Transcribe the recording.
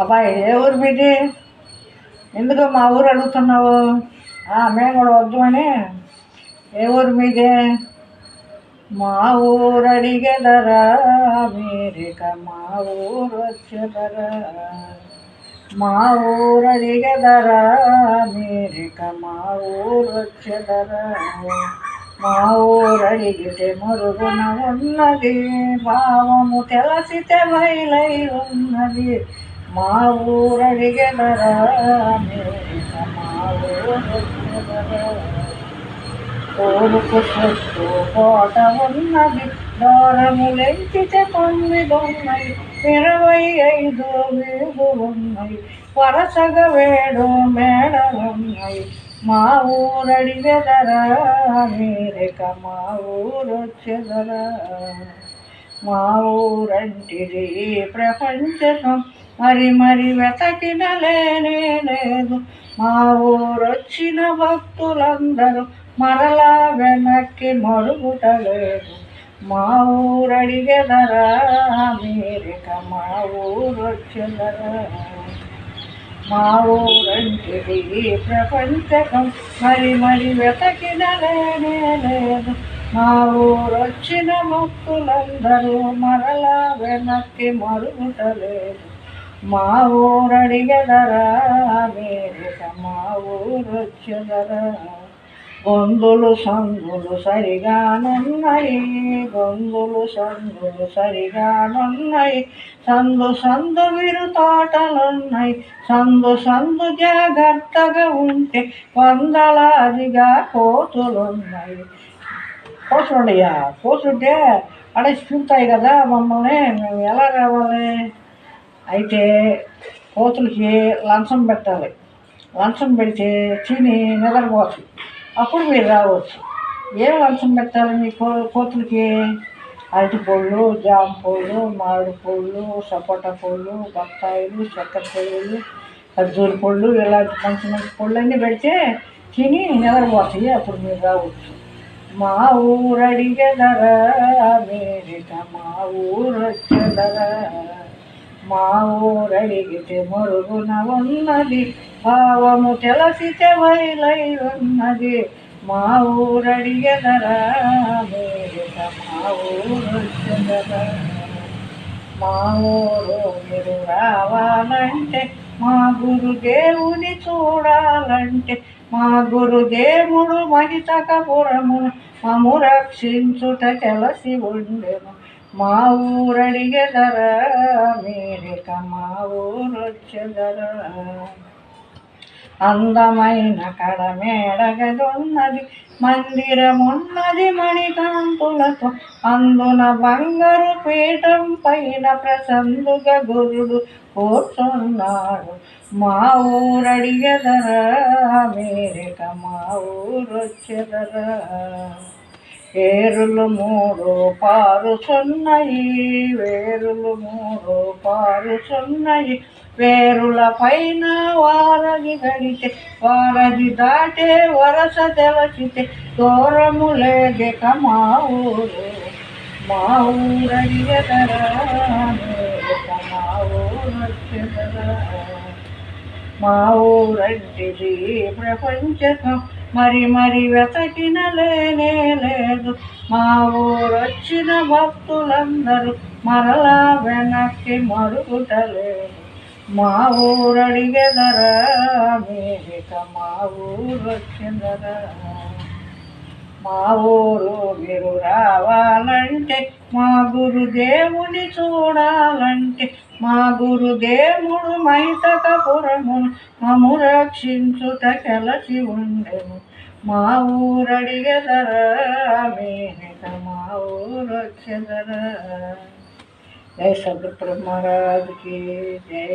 అబ్బాయి ఏ ఊరు మీది? ఎందుకు మా ఊరు అడుగుతున్నావు? మేము కూడా వద్దామని. ఏ ఊరు మీది? మా ఊరు అడిగెదరా మీరిక మా ఊరు వచ్చెదరా. మా ఊరు అడిగెదరా మీరిక మా ఊరు వచ్చెదరా. మా ఊరు అడిగితే మరుగున ఉన్నది, భావము తెలసితే బయలై ఉన్నది. మా ఊరు అడిగెదరా మీరిక మా ఊరు వచ్చెదరా. ఊరుకు చుట్టూ కోట ఉన్నది, దారములెంచితే 9 ఉన్నాయి, 25 వీధులున్నాయి, వరసగా 7 మేడలున్నాయి. మా ఊరు అడిగెదరా మీరిక మా ఊరు వచ్చెదరా. మా ఊరంటిది ఈ ప్రపంచం మరి వెతకిన లేనే లేదు. మా ఊరొచ్చిన భక్తులందరూ మరలా వెనక్కి మరుగుటలేదు. మా ఊరు అడిగెదరా మీరిక మా ఊరు వచ్చెదరా. మా ఊరంటిది ఈ ప్రపంచకం మరి వెతకిన లేనే లేదు. మా ఊరొచ్చిన భక్తులందరూ మరలా వెనక్కి మరుగుటలేదు. మా ఊరు అడిగెదరా మీరిక మా ఊరు వచ్చెదరా. గొంతులు సందులు సరిగానున్నాయి, గొంతులు సందులు సరిగానున్నాయి, సందు విరు తోటలున్నాయి, సందు జాగ్రత్తగా ఉంటే వందలాదిగా కోతులున్నాయి. కోతులున్నాయా? కోతులుంటే అడేసి తింటాయి కదా మమ్మల్ని, మేము ఎలా రావాలి? అయితే కోతులకి లంచం పెట్టాలి. లంచం పెడితే తిని నిద్రపోవచ్చు, అప్పుడు మీరు రావచ్చు. ఏం లంచం పెట్టాలి మీ కోతులకి? అరటి పళ్ళు, జామ పళ్ళు, మామిడి పళ్ళు, సపోటా పళ్ళు, బత్తాయిలు, చక్కెర పళ్ళు, ఖర్జూర పళ్ళు, ఇలాంటి మంచి పళ్ళన్నీ పెడితే తిని నిద్రపోతాయి, అప్పుడు మీరు రావచ్చు. మా ఊరు అడిగెదరా మీరిక మా ఊరు వచ్చెదరా. మా ఊరు అడిగితే మరుగున ఉన్నది, భావము తెలసితే బయలై ఉన్నది. మా ఊరు అడిగెదరా మీరిక మా ఊరు వచ్చెదరా. మా ఊరు మీరు రావాలంటే, మా గురుదేవుని చూడాలంటే, మా గురుదేవుడు మహితకపురమును మము రక్షించుట తెలసి ఉండెను. మా ఊరు అడిగెదరా మీరిక మా ఊరు వచ్చెదరా. అందమైన కడమేడగదున్నది, మందిరమున్నది మణికాంతులతో, అందున బంగారు పీఠం పైన ప్రసందుగా గురుడు కూర్చున్నాడు. మా ఊరు అడిగెదరా మీరిక మా ఊరు వచ్చెదరా. ఏరులు 3 పారుచున్నాయి, వేరులు 3 పారుచున్నాయి, వేరుల పైన వారధి గడితే, వారధి దాటే వరస తెలచితే, దూరము లేదిక మా ఊరు. మా ఊరు అడిగెదరా మీరిక మా ఊరు వచ్చెదరా. మా ఊరంటిది ప్రపంచకం మరి వెతకిన లేనే లేదు. మా ఊరొచ్చిన భక్తులందరూ మరలా వెనక్కి మరుగుటలేదు. మా ఊరు అడిగెదరా మీరిక మా ఊరు వచ్చెదరా. మా ఊరు మీరు రావాలంటే, మా గురుదేవుని చూడాలంటే, మా గురుదేవుడు మహితకపురమును మము రక్షించుట తెలసి ఉండెను. మా ఊరు అడిగెదరా మీరిక మా ఊరు వచ్చెదరా. జై సద్గురు మహారాజుకి జై.